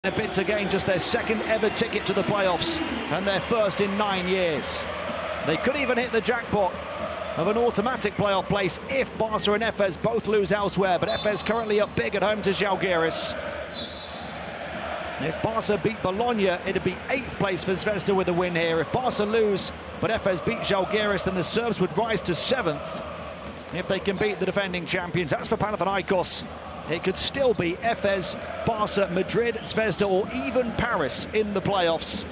A bid to gain just their second ever ticket to the playoffs and their first in 9 years. They could even hit the jackpot of an automatic playoff place if Barca and Efes both lose elsewhere, but Efes currently up big at home to Žalgiris. If Barca beat Bologna, it'd be 8th place for Zvezda with a win here. If Barca lose, but Efes beat Žalgiris, then the Serbs would rise to 7th. If they can beat the defending champions. As for Panathinaikos, it could still be Efes, Barca, Madrid, Zvezda, or even Paris in the playoffs.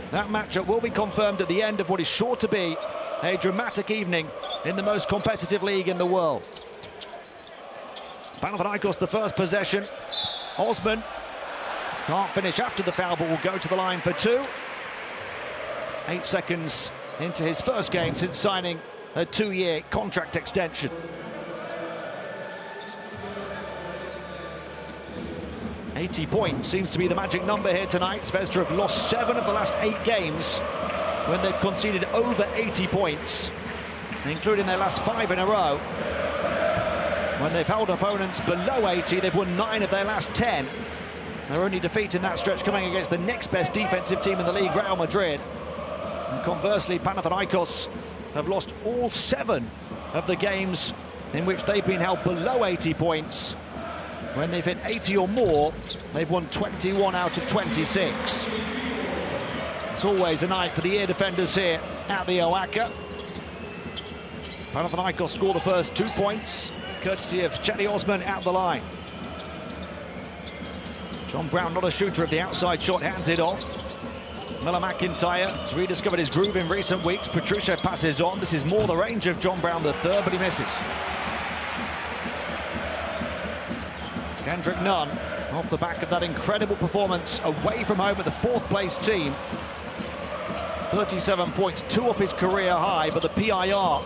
That matchup will be confirmed at the end of what is sure to be a dramatic evening in the most competitive league in the world. Panathinaikos the first possession. Osman can't finish after the foul, but will go to the line for 2. 8 seconds into his first game since signing a 2-year contract extension. 80 points seems to be the magic number here tonight. Zvezda have lost 7 of the last 8 games when they've conceded over 80 points, including their last 5 in a row. When they've held opponents below 80, they've won 9 of their last 10. Their only defeat in that stretch coming against the next best defensive team in the league, Real Madrid. And conversely, Panathinaikos have lost all 7 of the games in which they've been held below 80 points. When they've hit 80 or more, they've won 21 out of 26. It's always a night for the ear defenders here at the Oaka. Panathinaikos score the first 2 points, courtesy of Cedi Osman at the line. John Brown, not a shooter of the outside shot, hands it off. Miller McIntyre has rediscovered his groove in recent weeks. Petrusev passes on. This is more the range of John Brown III, but he misses. Kendrick Nunn, off the back of that incredible performance away from home at the 4th place team. 37 points, 2 off his career high, but the PIR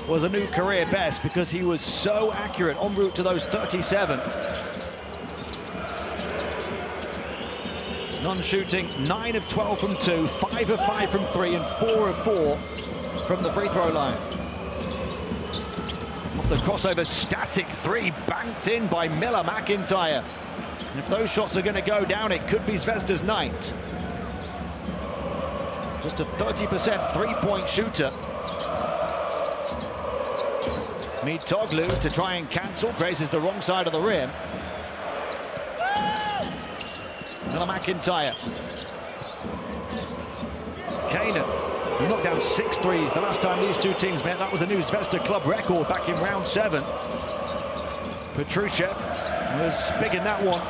was a new career best because he was so accurate en route to those 37. Nunn shooting 9 of 12 from 2, 5 of 5 from 3, and 4 of 4 from the free throw line. Off the crossover, static 3, banked in by Miller McIntyre. And if those shots are going to go down, it could be Zvezda's night. Just a 30% three-point shooter. Mitoglu to try and cancel, grazes the wrong side of the rim. Miller McIntyre. Kanan, he knocked down 6 threes the last time these two teams met. That was a new Zvezda club record back in round 7. Petrusev was big in that one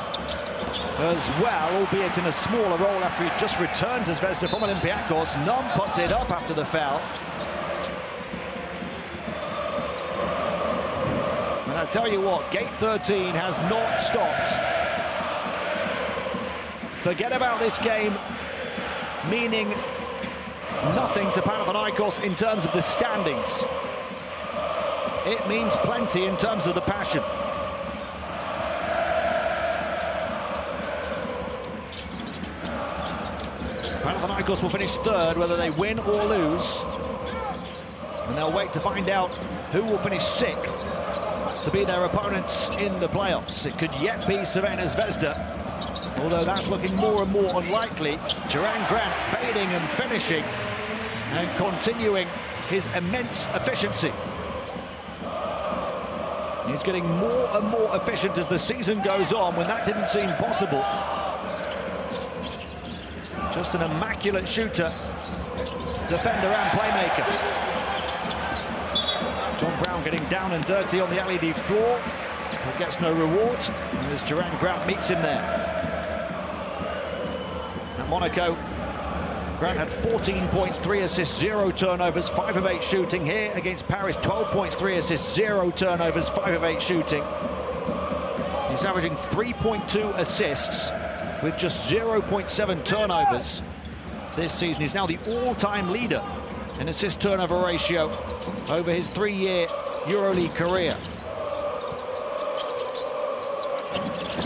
as well, albeit in a smaller role after he just returned to Zvezda from Olympiacos. Nunn puts it up after the foul. And I tell you what, gate 13 has not stopped. Forget about this game meaning nothing to Panathinaikos in terms of the standings. It means plenty in terms of the passion. Panathinaikos will finish 3rd whether they win or lose. And they'll wait to find out who will finish 6th to be their opponents in the playoffs. It could yet be Crvena Zvezda, although that's looking more and more unlikely. Duran Grant fading and finishing and continuing his immense efficiency. He's getting more and more efficient as the season goes on, when that didn't seem possible. Just an immaculate shooter, defender and playmaker. John Brown getting down and dirty on the LED floor, but gets no reward as Duran Grant meets him there. At Monaco, Grant had 14 points, 3 assists, 0 turnovers, 5 of 8 shooting. Here against Paris, 12 points, 3 assists, 0 turnovers, 5 of 8 shooting. He's averaging 3.2 assists with just 0.7 turnovers this season. He's now the all-time leader in assist-turnover ratio over his 3-year EuroLeague career.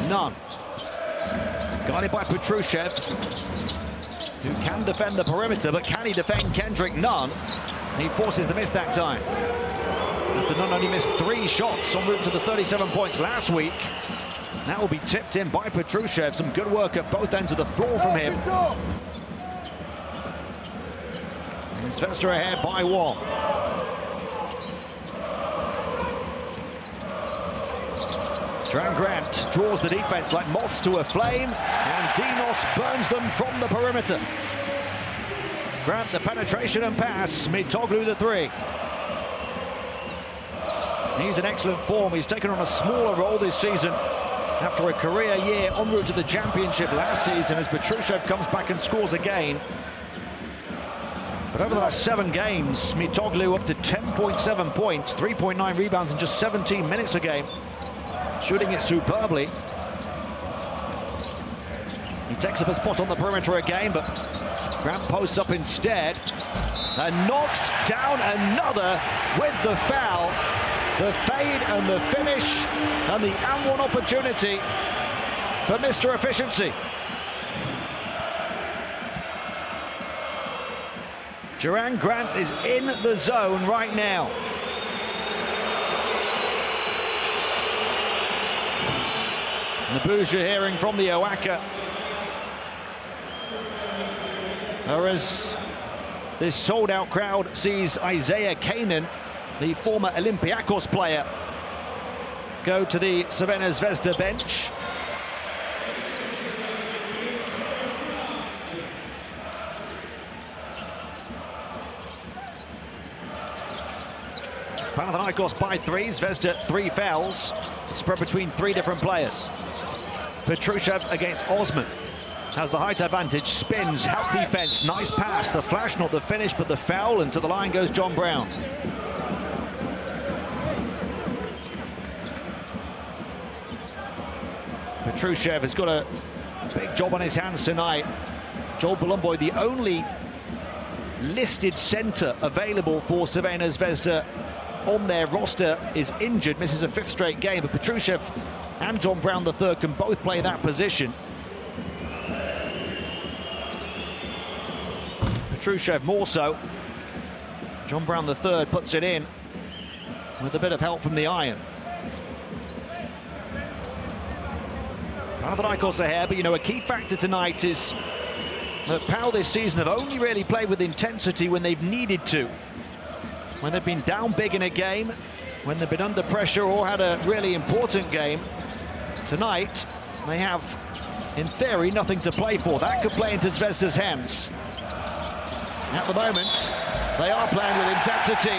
Nunn, guarded by Petrusev, who can defend the perimeter, but can he defend Kendrick Nunn? He forces the miss that time. After Nunn only missed 3 shots en route to the 37 points last week. That will be tipped in by Petrushev. Some good work at both ends of the floor from him. And Zvezda ahead by 1. Duran Grant draws the defense like moths to a flame, and Dinos burns them from the perimeter. Grant the penetration and pass, Mitoglu the 3. He's in excellent form. He's taken on a smaller role this season after a career year en route to the championship last season, as Petrushev comes back and scores again. But over the last 7 games, Mitoglu up to 10.7 points, 3.9 rebounds in just 17 minutes a game. Shooting it superbly. He takes up a spot on the perimeter again, but Grant posts up instead and knocks down another with the foul. The fade and the finish and the and one opportunity for Mr. Efficiency. Duran Grant is in the zone right now. And the boos you're hearing from the Oaka are as this sold-out crowd sees Isaiah Kanan, the former Olympiacos player, go to the Crvena Zvezda bench. Panathinaikos by 3, Zvezda 3 fouls, spread between 3 different players. Petrushev against Osman has the height advantage, spins, help defense, nice pass, the flash, not the finish, but the foul, and to the line goes John Brown. Petrushev has got a big job on his hands tonight. Joel Bolomboy, the only listed centre available for Crvena Zvezda on their roster, is injured, misses a 5th straight game, but Petrushev and John Brown III can both play that position. Petrushev more so. John Brown III puts it in with a bit of help from the iron. Panathinaikos ahead, but you know, a key factor tonight is that Pau this season have only really played with intensity when they've needed to. When they've been down big in a game, when they've been under pressure or had a really important game. Tonight, they have, in theory, nothing to play for. That could play into Zvezda's hands. At the moment, they are playing with intensity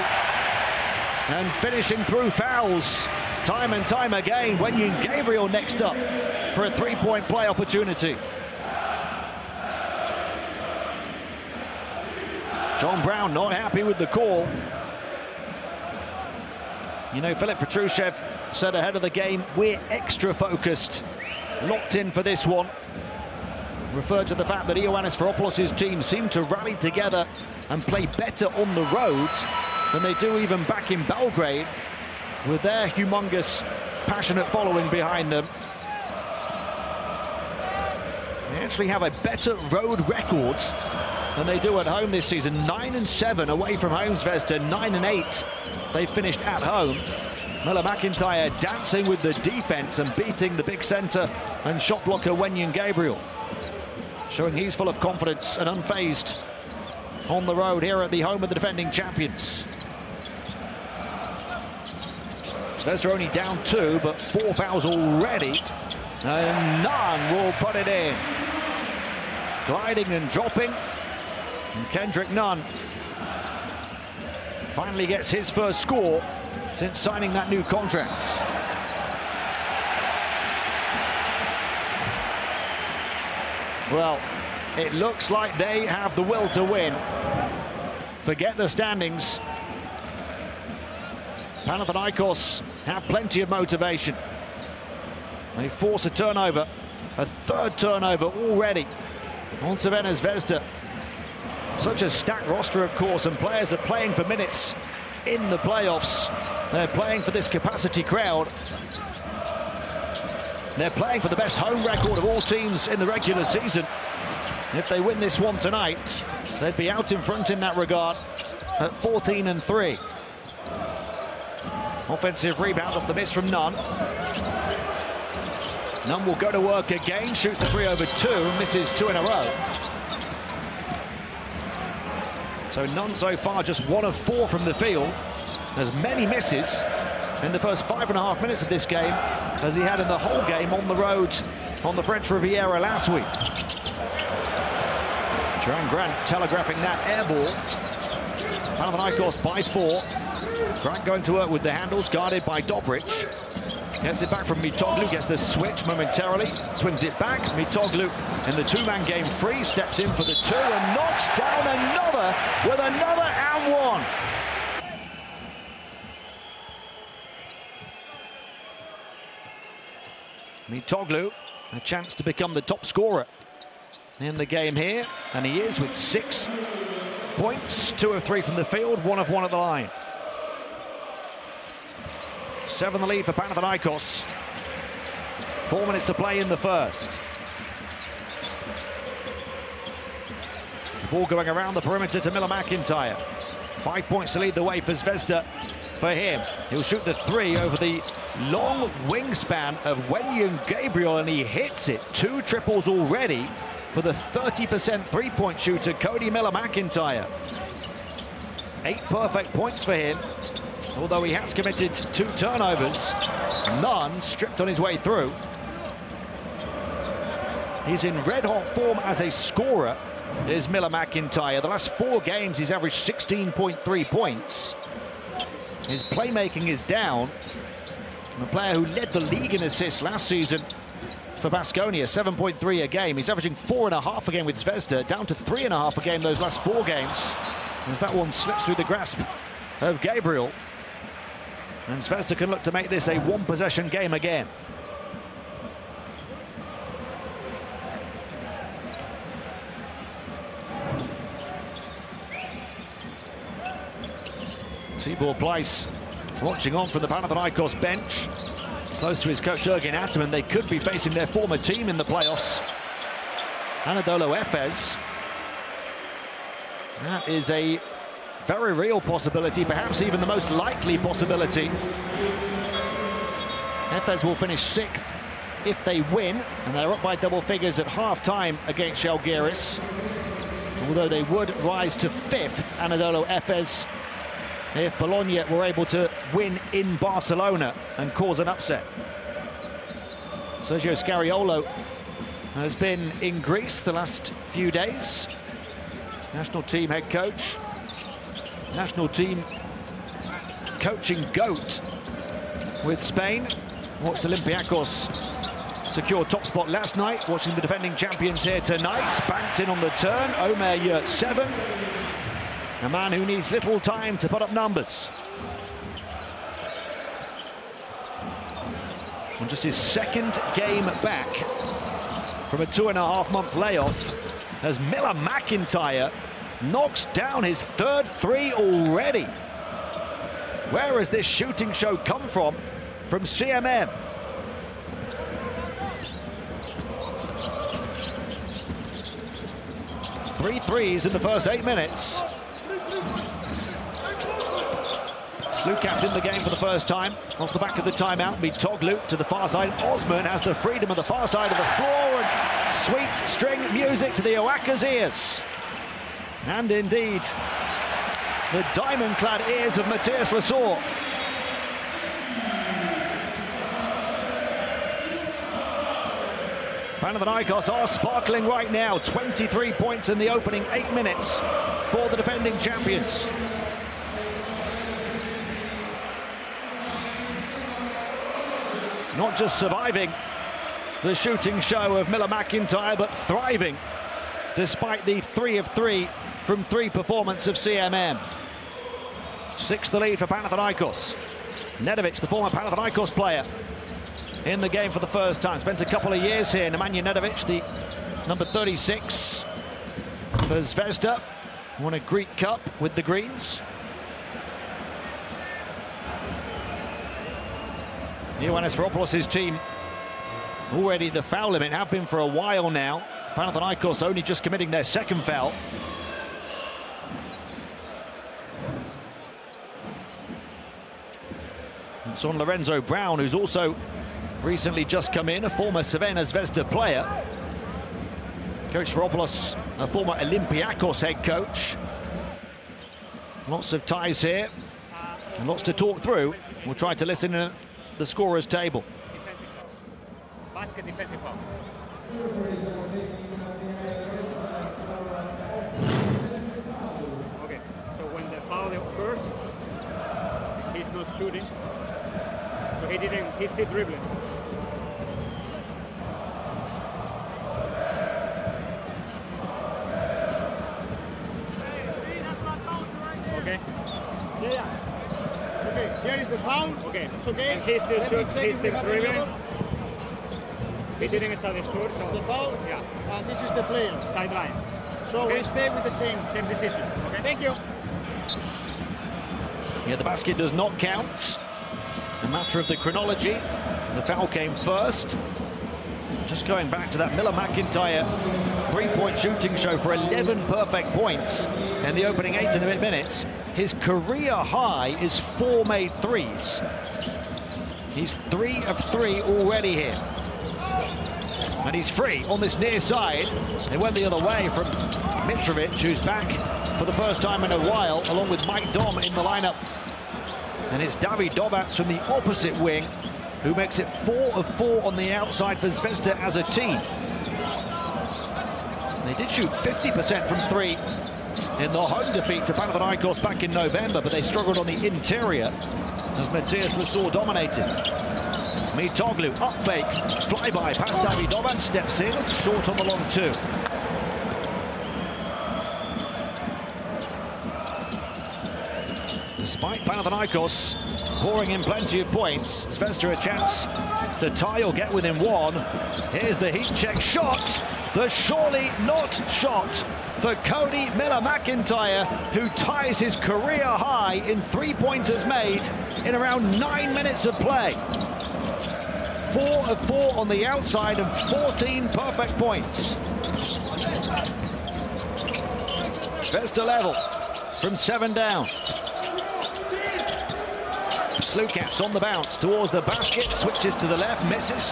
and finishing through fouls time and time again. Wenyen Gabriel next up for a 3-point play opportunity. John Brown not happy with the call. You know, Filip Petrushev said ahead of the game, we're extra focused, locked in for this one. Referred to the fact that Ioannis Varopoulos' team seem to rally together and play better on the road than they do even back in Belgrade, with their humongous, passionate following behind them. They actually have a better road record than they do at home this season. 9-7 away from home, Zvezda, 9-8 they finished at home. Miller McIntyre dancing with the defense and beating the big centre and shot blocker Wenyen Gabriel, showing he's full of confidence and unfazed on the road here at the home of the defending champions. Zvezda only down 2, but 4 fouls already, and none will put it in. Gliding and dropping, and Kendrick Nunn finally gets his first score since signing that new contract. Well, it looks like they have the will to win. Forget the standings. Panathinaikos have plenty of motivation. They force a turnover, a 3rd turnover already on Crvena Zvezda. Such a stacked roster, of course, and players are playing for minutes in the playoffs. They're playing for this capacity crowd. They're playing for the best home record of all teams in the regular season. If they win this one tonight, they'd be out in front in that regard at 14-3. Offensive rebound off the miss from Nunn. Nunn will go to work again, shoots the 3 over 2, misses 2 in a row. So Nunn so far just 1 of 4 from the field. Has many misses in the first 5.5 minutes of this game, as he had in the whole game on the road on the French Riviera last week. Duran Grant telegraphing that air ball. Panathinaikos by 4. Grant going to work with the handles, guarded by Dobric. Gets it back from Mitoglu, gets the switch momentarily, swings it back. Mitoglu in the 2-man game free, steps in for the 2 and knocks down another with another and 1. Mitoglu, a chance to become the top scorer in the game here, and he is with 6 points, 2 of 3 from the field, 1 of 1 at the line. 7 the lead for Panathinaikos. 4 minutes to play in the first. The ball going around the perimeter to Miller McIntyre. 5 points to lead the way for Zvezda. For him, he'll shoot the 3 over the long wingspan of Wenyun Gabriel, and he hits it. 2 triples already for the 30% three-point shooter Cody Miller McIntyre. 8 perfect points for him, although he has committed 2 turnovers. Nunn stripped on his way through. He's in red-hot form as a scorer, is Miller McIntyre. The last 4 games he's averaged 16.3 points. His playmaking is down. The player who led the league in assists last season for Baskonia, 7.3 a game. He's averaging 4.5 a game with Zvezda, down to 3.5 a game those last 4 games, as that one slips through the grasp of Gabriel. And Zvezda can look to make this a 1-possession game again. Tibor Pleiss watching on from the Panathinaikos bench, close to his coach Ergin Ataman. They could be facing their former team in the playoffs, Anadolu Efes. That is a very real possibility, perhaps even the most likely possibility. Efes will finish 6th if they win, and they're up by double figures at half-time against Žalgiris. Although they would rise to 5th, Anadolu Efes, if Bologna were able to win in Barcelona and cause an upset. Sergio Scariolo has been in Greece the last few days. National team head coach, national team coaching GOAT with Spain. Watched Olympiacos secure top spot last night, watching the defending champions here tonight. Banked in on the turn, Omer Yurtseven. A man who needs little time to put up numbers. On just his 2nd game back from a 2.5-month layoff, as Miller McIntyre knocks down his 3rd 3 already. Where has this shooting show come from CMM? Three threes in the first 8 minutes. Slukas in the game for the first time, off the back of the timeout. Mitoglu to the far side. Osman has the freedom of the far side of the floor, and sweet string music to the Oaka's ears. And indeed, the diamond-clad ears of Matthias Lasor. Panathinaikos are sparkling right now. 23 points in the opening 8 minutes for the defending champions. Not just surviving the shooting show of Miller McIntyre, but thriving despite the 3 of 3 from 3 performance of CMM. 6 the lead for Panathinaikos. Nedovic, the former Panathinaikos player, in the game for the first time. Spent a couple of years here. Nemanja Nedovic, the number 36 for Zvezda, won a Greek Cup with the Greens. Ioannis Veropoulos' team already the foul limit, have been for a while now. Panathinaikos only just committing their 2nd foul. It's on Lorenzo Brown, who's also recently just come in, a former Crvena Zvezda player. Coach Veropoulos, a former Olympiakos head coach. Lots of ties here and lots to talk through. We'll try to listen in the scorer's table. Basket defensive foul. Okay, so when the foul occurs, he's not shooting. So he's still dribbling. Okay. Yeah. Okay, here is the foul. Okay. It's okay. And he's still shooting. He's still dribbling. He didn't start the short, This is so the foul. yeah. And this is the player. Sideline. So Okay. we stay with the same. Same decision. Okay. Thank you. Yeah, the basket does not count. A matter of the chronology. The foul came first. Just going back to that Miller McIntyre three-point shooting show for 11 perfect points in the opening 8 minutes. His career high is 4 made threes. He's 3 of 3 already here. And he's free on this near side. It went the other way from Mitrovic, who's back for the first time in a while, along with Mike Dom in the lineup. And it's David Dobac from the opposite wing, who makes it 4 of 4 on the outside for Zvezda as a team. They did shoot 50% from 3 in the home defeat to Panathinaikos back in November, but they struggled on the interior as Matthias Lasor dominated. Mitoglu, up fake, flyby past David Dobac, steps in, short on the long 2. Despite Panathinaikos pouring in plenty of points, Zvezda a chance to tie or get within 1. Here's the heat check shot, the surely not shot for Cody Miller-McIntyre, who ties his career high in three-pointers made in around 9 minutes of play. 4 of 4 on the outside and 14 perfect points. Zvezda level from 7 down. Slukas on the bounce towards the basket, switches to the left, misses.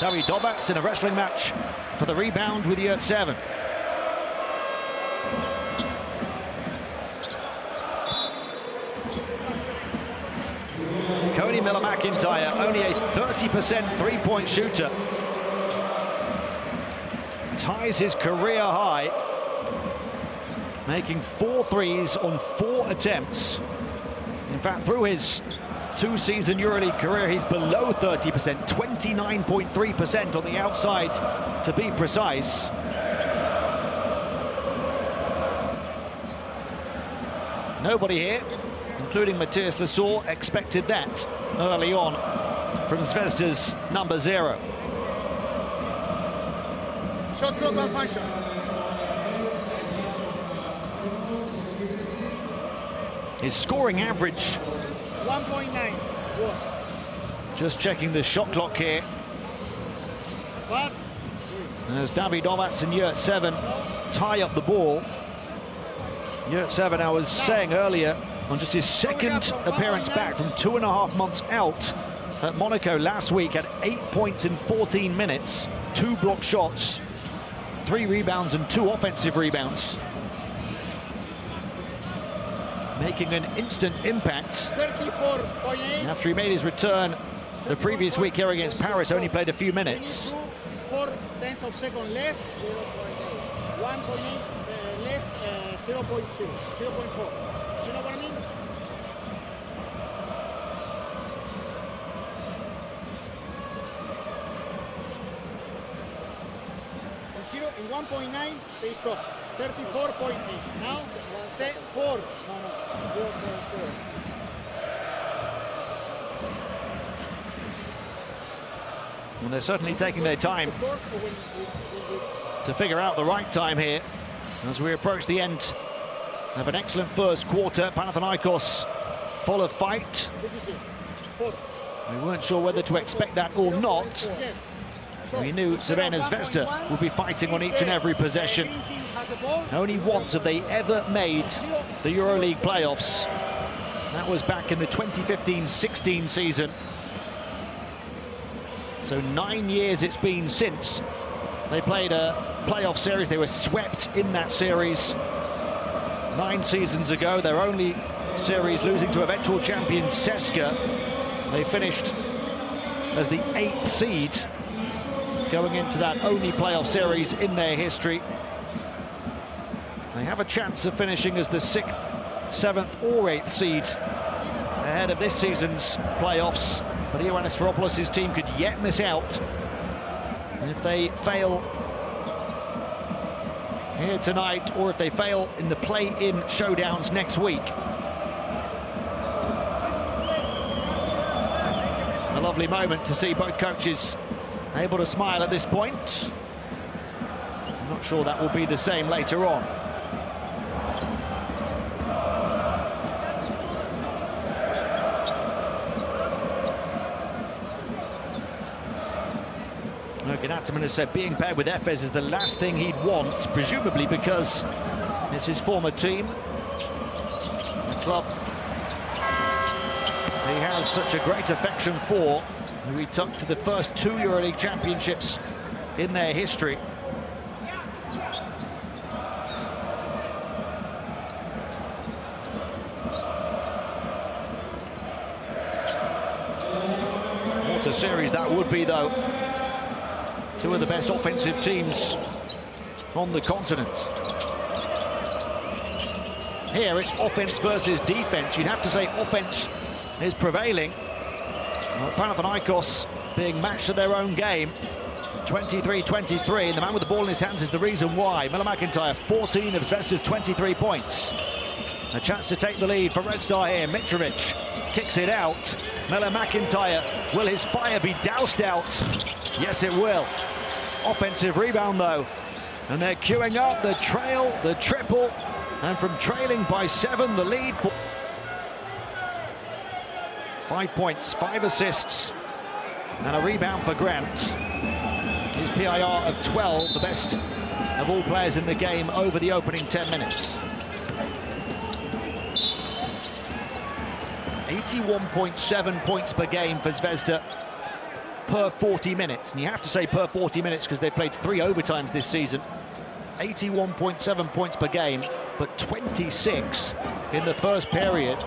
David Dobac in a wrestling match for the rebound with Yurt 7. Cody Miller-McIntyre, only a 30% three-point shooter, ties his career high, making 4 threes on 4 attempts. In fact, through his 2-season EuroLeague career, he's below 30%, 29.3% on the outside, to be precise. Nobody here, including Matthias Lasor, expected that early on from Zvezda's number 0. Shot clock malfunction. His scoring average, 1.9 was. just checking the shot clock here. But As David Dobac and Yurt 7 tie up the ball. Yurt 7, I was saying earlier, on just his second appearance back from 2.5 months out at Monaco last week, had 8 points in 14 minutes, 2 block shots, 3 rebounds and 2 offensive rebounds. Making an instant impact 34.8. after he made his return the previous week here against Paris, only played a few minutes. 4/10 of second less, 1.8 less, 0.0, 0.4. You know what I mean? In 1.9 they stop. 34.8. Now say 4. No, 0.4. And they're certainly taking their time to figure out the right time here as we approach the end of an excellent first quarter. Panathinaikos full of fight. This is it. 4. We weren't sure whether to expect that or not. Yes. We knew Crvena Zvezda would be fighting on each and every possession. Only once have they ever made the EuroLeague playoffs. That was back in the 2015-16 season. So 9 years it's been since they played a playoff series. They were swept in that series 9 seasons ago. Their only series losing to eventual champion CSKA. They finished as the 8th seed going into that only playoff series in their history. They have a chance of finishing as the 6th, 7th or 8th seed ahead of this season's playoffs, but Ioannis Varopoulos' team could yet miss out. And if they fail here tonight, or if they fail in the play-in showdowns next week, a lovely moment to see both coaches able to smile at this point. I'm not sure that will be the same later on. Gnataman has said being paired with Efes is the last thing he'd want, presumably because it's his former team, the club he has such a great affection for, who he took to the first 2 EuroLeague championships in their history. What a series that would be, though. Two of the best offensive teams on the continent. Here it's offense versus defense. You'd have to say offense is prevailing. Well, Panathinaikos being matched to their own game. 23-23, and the man with the ball in his hands is the reason why. Miller McIntyre, 14 of Zvezda's 23 points. A chance to take the lead for Red Star here. Mitrovic kicks it out. Miller McIntyre, will his fire be doused out? Yes, it will. Offensive rebound, though. And they're queuing up the trail, the triple. And from trailing by 7, the lead. 5 points, 5 assists, and a rebound for Grant. His PIR of 12, the best of all players in the game over the opening 10 minutes. 81.7 points per game for Zvezda per 40 minutes. And you have to say per 40 minutes because they've played 3 overtimes this season. 81.7 points per game, but 26 in the first period.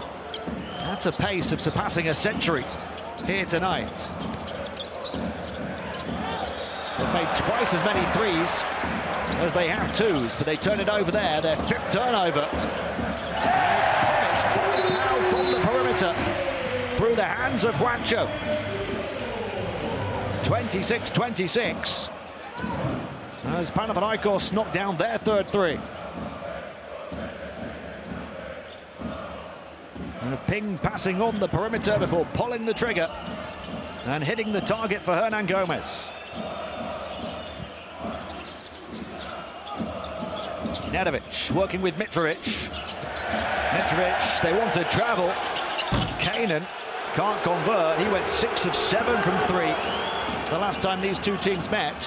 That's a pace of surpassing a century here tonight. They've made twice as many threes as they have twos, but they turn it over there, their 5th turnover. Now from the perimeter, through the hands of Juancho. 26-26. As Panathinaikos knocked down their 3rd three. And a ping passing on the perimeter before pulling the trigger and hitting the target for Hernan Gomez. Nedovic working with Mitrovic. Mitrovic, they want to travel. Kanan can't convert. He went 6 of 7 from 3 the last time these two teams met.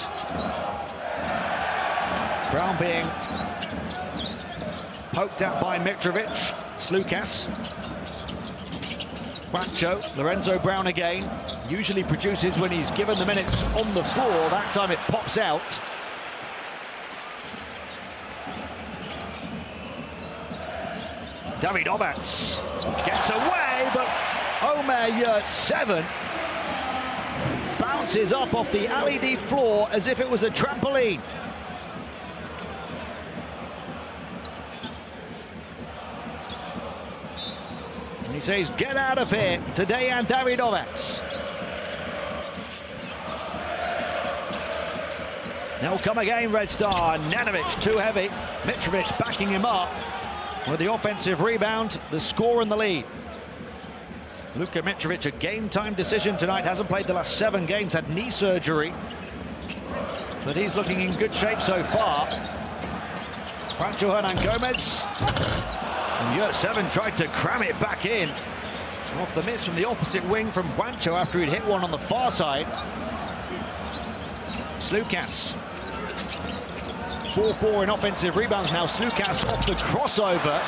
Brown being poked out by Mitrovic. Slukas. Juancho, Lorenzo Brown again. Usually produces when he's given the minutes on the floor. That time it pops out. Davidovac gets away, but Omer Yurt-Seven bounces up off the LED floor as if it was a trampoline. And he says, get out of here to Dejan Davidovac. Now come again, Red Star. Nedovic too heavy. Mitrovic backing him up with the offensive rebound, the score and the lead. Luka Mitrovic, a game-time decision tonight. Hasn't played the last 7 games, had knee surgery. But he's looking in good shape so far. Juancho Hernan Gomez. And Yurt-Seven tried to cram it back in. Off the miss from the opposite wing from Juancho after he'd hit one on the far side. Slukas. 4-4 in offensive rebounds now. Slukas off the crossover.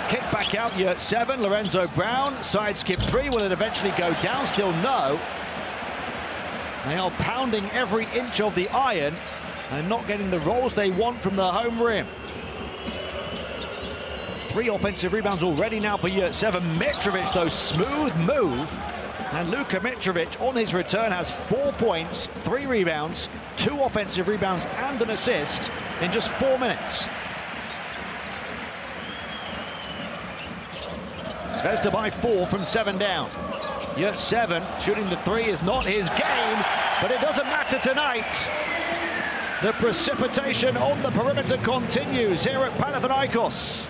Kick back out, Yurt-Seven. Lorenzo Brown, side skip 3. Will it eventually go down? Still no. They are pounding every inch of the iron and not getting the rolls they want from the home rim. 3 offensive rebounds already now for Yurtseven. Mitrovic, though, smooth move. And Luka Mitrovic, on his return, has 4 points, 3 rebounds, 2 offensive rebounds and an assist in just 4 minutes. Zvezda by 4 from 7 down. Yurtseven shooting the 3 is not his game, but it doesn't matter tonight. The precipitation on the perimeter continues here at Panathinaikos.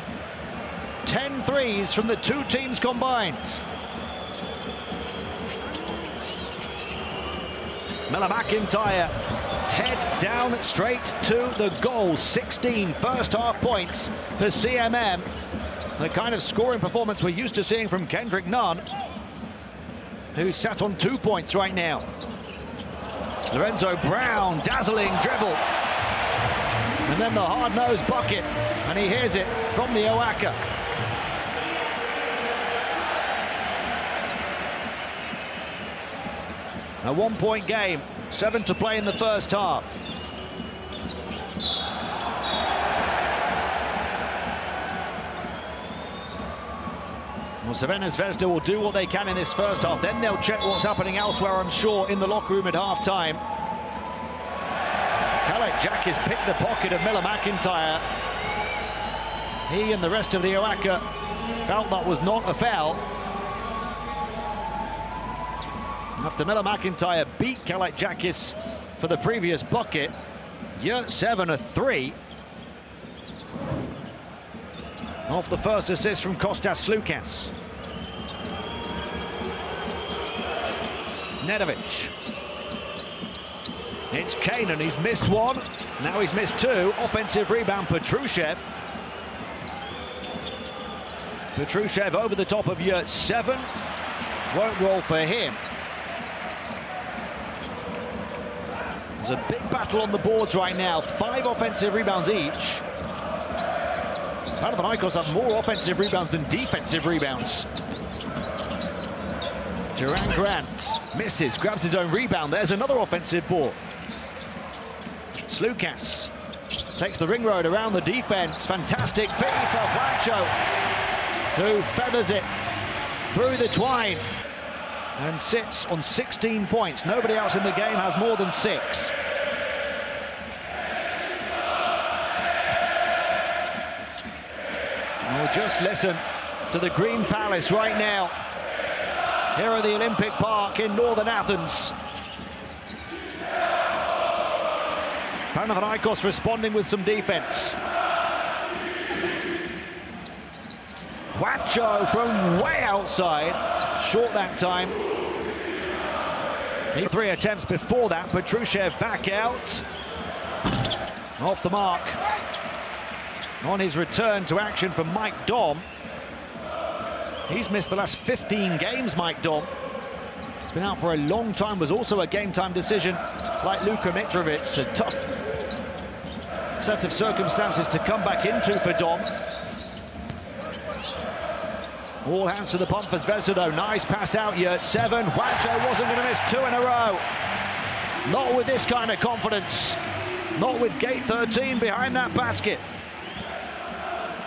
10 threes from the 2 teams combined. Miller McIntyre, head down straight to the goal. 16 first half points for CMM. The kind of scoring performance we're used to seeing from Kendrick Nunn, who's sat on 2 points right now. Lorenzo Brown, dazzling dribble. And then the hard-nosed bucket, and he hears it from the Oaka. A 1-point game, 7 to play in the first half. Well, Crvena Zvezda will do what they can in this first half, then they'll check what's happening elsewhere, I'm sure, in the locker room at half-time. Kalajdzakis picked the pocket of Miller McIntyre. He and the rest of the Oaka felt that was not a foul. After Miller McIntyre beat Kalajdzakis for the previous bucket, Yurtseven a 3. Off the first assist from Kostas Sloukas. Nedovic. It's Kanan, he's missed 1, now he's missed 2. Offensive rebound, Petrushev. Petrushev over the top of Yurtseven. Won't roll for him. There's a big battle on the boards right now. 5 offensive rebounds each. Panathinaikos have more offensive rebounds than defensive rebounds. Duran Grant misses, grabs his own rebound. There's another offensive board. Sloukas takes the ring road around the defense. Fantastic feed for Juancho, who feathers it through the twine and sits on 16 points. Nobody else in the game has more than 6. Well, just listen to the Green Palace right now. Here at the Olympic Park in northern Athens. Panathinaikos responding with some defense. Juancho from way outside. Short that time. 3 attempts before that. Petrushev back out. Off the mark. On his return to action for Mike Dom. He's missed the last 15 games, Mike Dom. He's been out for a long time, was also a game-time decision like Luka Mitrovic. A tough set of circumstances to come back into for Dom. All hands to the pump for Zvezda, though. Nice pass out, Yurtseven. Juancho wasn't going to miss 2 in a row. Not with this kind of confidence. Not with gate 13 behind that basket.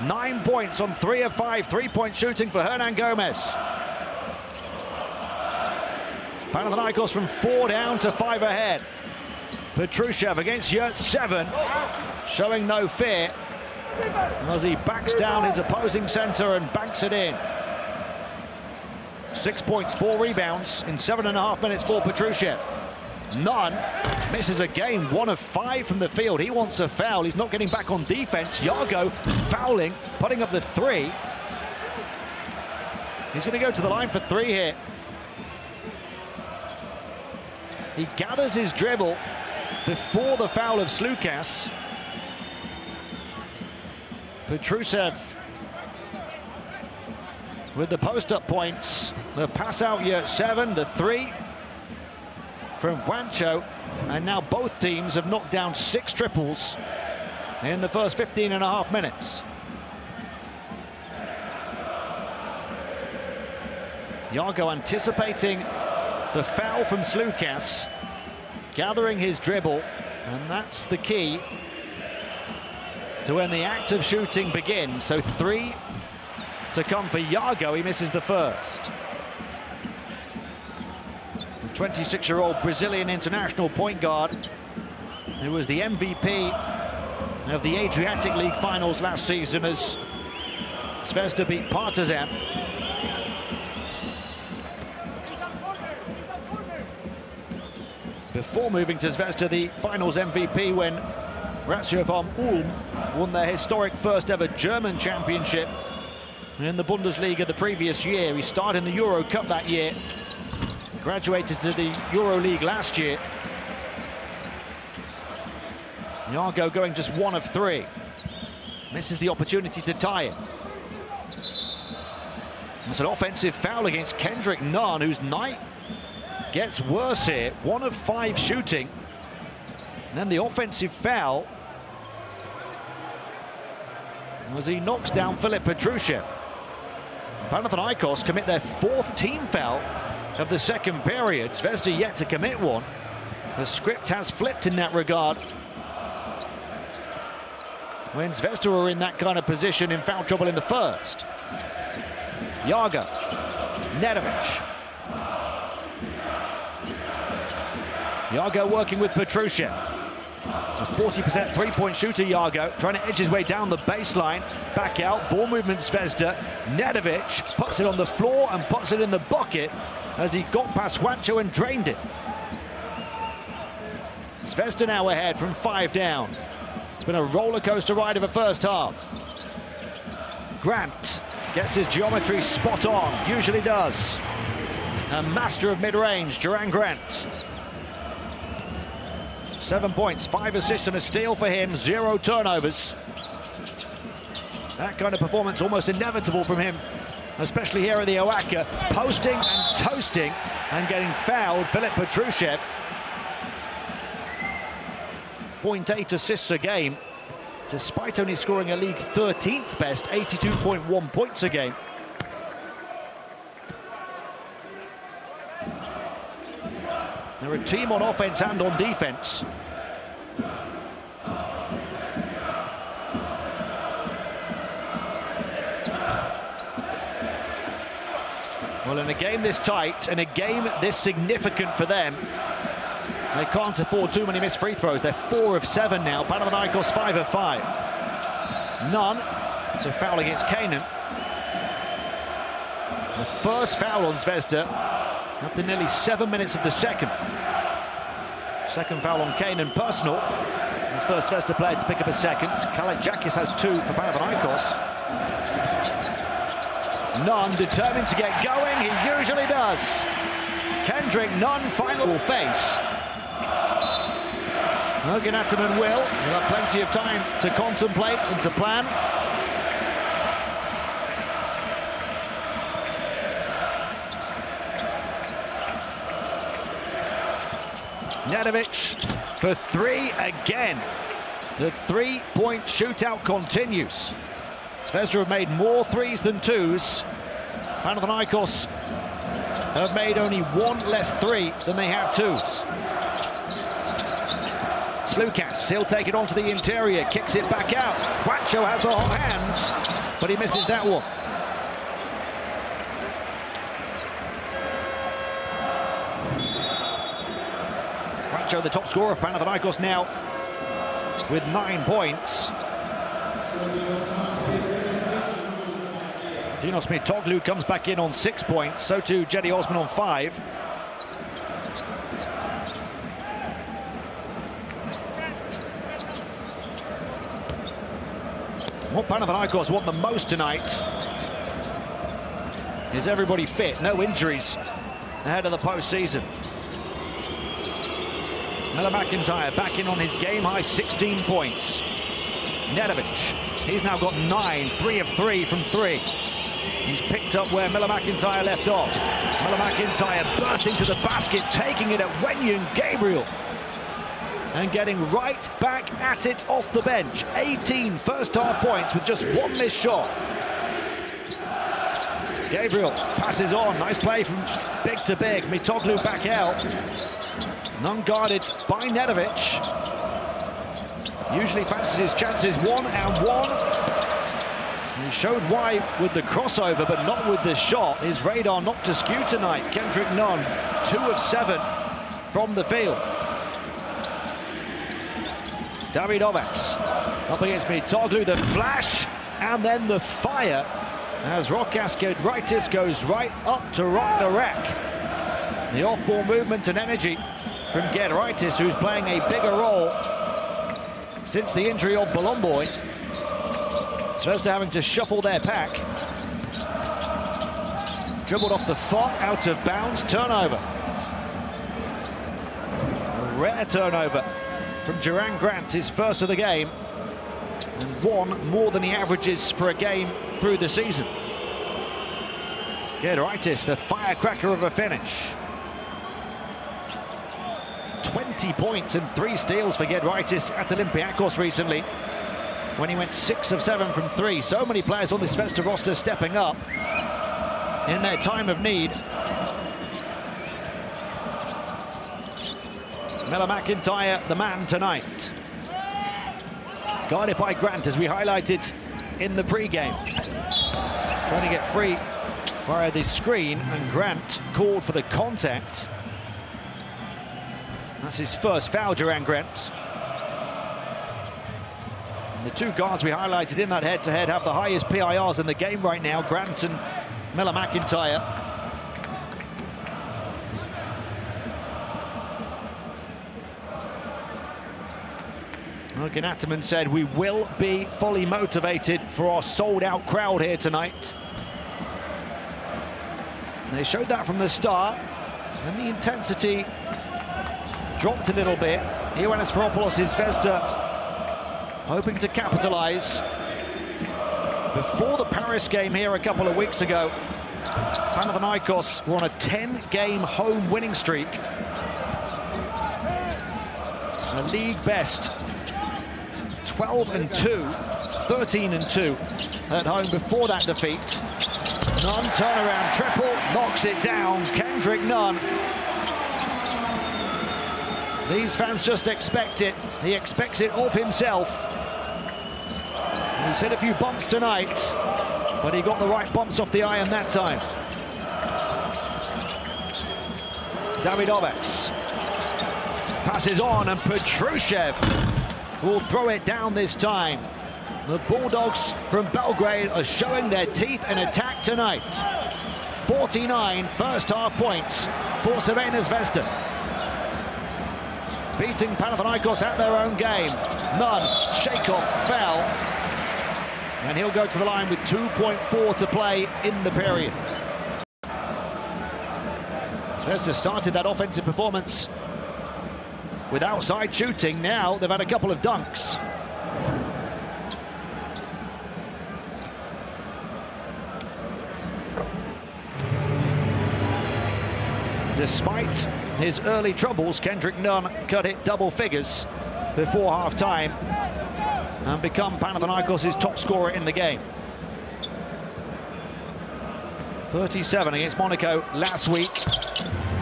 9 points on 3 of 5 3-point shooting for Hernan Gomez. Panathinaikos from 4 down to 5 ahead. Petrushev against Yurtseven, showing no fear as he backs down his opposing center and banks it in. 6 points, 4 rebounds in 7.5 minutes for Petrushev. Nunn misses again, 1 of 5 from the field. He wants a foul. He's not getting back on defense. Yargo fouling, putting up the 3. He's going to go to the line for 3 here. He gathers his dribble before the foul of Sloukas. Petrushev with the post-up points. The pass out Yurtseven, the 3 from Juancho, and now both teams have knocked down 6 triples in the first 15.5 minutes. Yargo anticipating the foul from Sloukas. gathering his dribble, and that's the key to when the act of shooting begins. So 3 to come for Iago. He misses the first. The 26-year-old Brazilian international point guard, who was the MVP of the Adriatic League finals last season as Zvezda beat Partizan. Before moving to Zvezda, the finals MVP when Lazio from Ulm won their historic first ever German championship in the Bundesliga the previous year. He started in the Euro Cup that year, graduated to the EuroLeague last year. Iago going just 1 of 3. Misses the opportunity to tie it. It's an offensive foul against Kendrick Nunn, whose night gets worse here. 1 of 5 shooting. And then the offensive foul as he knocks down Filip Petrushev. Panathinaikos commit their 4th team foul of the second period. Zvezda yet to commit one. The script has flipped in that regard. When Zvezda were in that kind of position in foul trouble in the first. Iago, Nedovic. Iago working with Petrushev. A 40% three-point shooter, Iago, trying to edge his way down the baseline. Back out, ball movement Zvezda. Nedovic puts it on the floor and puts it in the bucket as he got past Juancho and drained it. Zvezda now ahead from 5 down. It's been a roller coaster ride of a first half. Grant gets his geometry spot on, usually does. A master of mid-range, Duran Grant. 7 points, 5 assists and a steal for him, 0 turnovers. That kind of performance almost inevitable from him, especially here at the Oaka. Posting and toasting and getting fouled, Filip Petrushev. 0.8 assists a game, despite only scoring a league 13th best, 82.1 points a game. They're a team on offense and on defense. Well, in a game this tight and a game this significant for them, they can't afford too many missed free throws. They're 4 of 7 now. Panathinaikos 5 of 5. None. It's a foul against Kanan. The first foul on Zvezda after nearly 7 minutes of the second. Second foul on Kanan, personal. The first Zvezda player to pick up a second. Kalajdzakis has 2 for Panathinaikos. Nunn determined to get going. He usually does. Kendrick Nunn final face. Logan Ataman will. He'll have plenty of time to contemplate and to plan. Nedovic for 3 again. The 3-point shootout continues. Zvezda have made more 3s than 2s. Panathinaikos have made only 1 less 3 than they have 2s. Slukas, he'll take it onto the interior, kicks it back out. Juancho has the hot hands, but he misses that one. Juancho, the top scorer of Panathinaikos now, with 9 points. Dinos Mitoglu comes back in on 6 points, so too Jeddy Osman on 5. What Panathinaikos want the most tonight is everybody fit, no injuries ahead of the postseason. Miller McIntyre back in on his game-high 16 points. Nedovic, he's now got 9, 3 of 3 from 3. He's picked up where Miller McIntyre left off. Miller McIntyre bursting to the basket, taking it at Wenyon Gabriel. And getting right back at it off the bench. 18 first-half points with just 1 missed shot. Gabriel passes on. Nice play from big to big. Mitoglu back out. None guarded by Nedovic. Usually fancies his chances 1-on-1. He showed why with the crossover, but not with the shot. His radar not askew tonight. Kendrick Nunn, 2 of 7 from the field. Davidovac up against Mitoglu, the flash, and then the fire as Rokas Giedraitis goes right up to rock the wreck. The off-ball movement and energy from Giedraitis, who's playing a bigger role since the injury of Bolomboy. Zvezda having to shuffle their pack. Dribbled off the foot, out of bounds, turnover. A rare turnover from Duran Grant, his first of the game, and one more than he averages for a game through the season. Giedraitis, the firecracker of a finish. 20 points and 3 steals for Giedraitis at Olympiacos recently, when he went 6 of 7 from 3. So many players on this Zvezda roster stepping up in their time of need. Miller McIntyre, the man tonight. Guarded by Grant, as we highlighted in the pre-game. Trying to get free via the screen, and Grant called for the contact. That's his first foul, Duran Grant. And the 2 guards we highlighted in that head-to-head have the highest PIRs in the game right now, Grant and Miller McIntyre. Jürgen Atterman said, "We will be fully motivated for our sold-out crowd here tonight." And they showed that from the start, and the intensity dropped a little bit. Ioannis Veropoulos is Zvezda hoping to capitalize. Before the Paris game here a couple of weeks ago, Panathinaikos were on a 10-game home winning streak. A league best 12-2, 13-2 at home before that defeat. Nunn, turnaround triple, knocks it down. Kendrick Nunn. These fans just expect it. He expects it of himself. He's hit a few bumps tonight, but he got the right bumps off the iron that time. Davidovac passes on, and Petrushev will throw it down this time. The Bulldogs from Belgrade are showing their teeth in attack tonight. 49 first-half points for Crvena Zvezda. Beating Panathinaikos at their own game. Nunn, Shakeoff, fell. And he'll go to the line with 2.4 to play in the period. Zvezda started that offensive performance with outside shooting. Now they've had a couple of dunks. Despite his early troubles, Kendrick Nunn could hit double figures before half-time and become Panathinaikos' top scorer in the game. 37 against Monaco last week.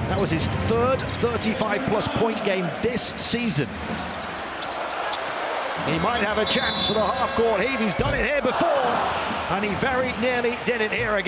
That was his 3rd 35-plus point game this season. He might have a chance for the half-court heave. He's done it here before, and he very nearly did it here again.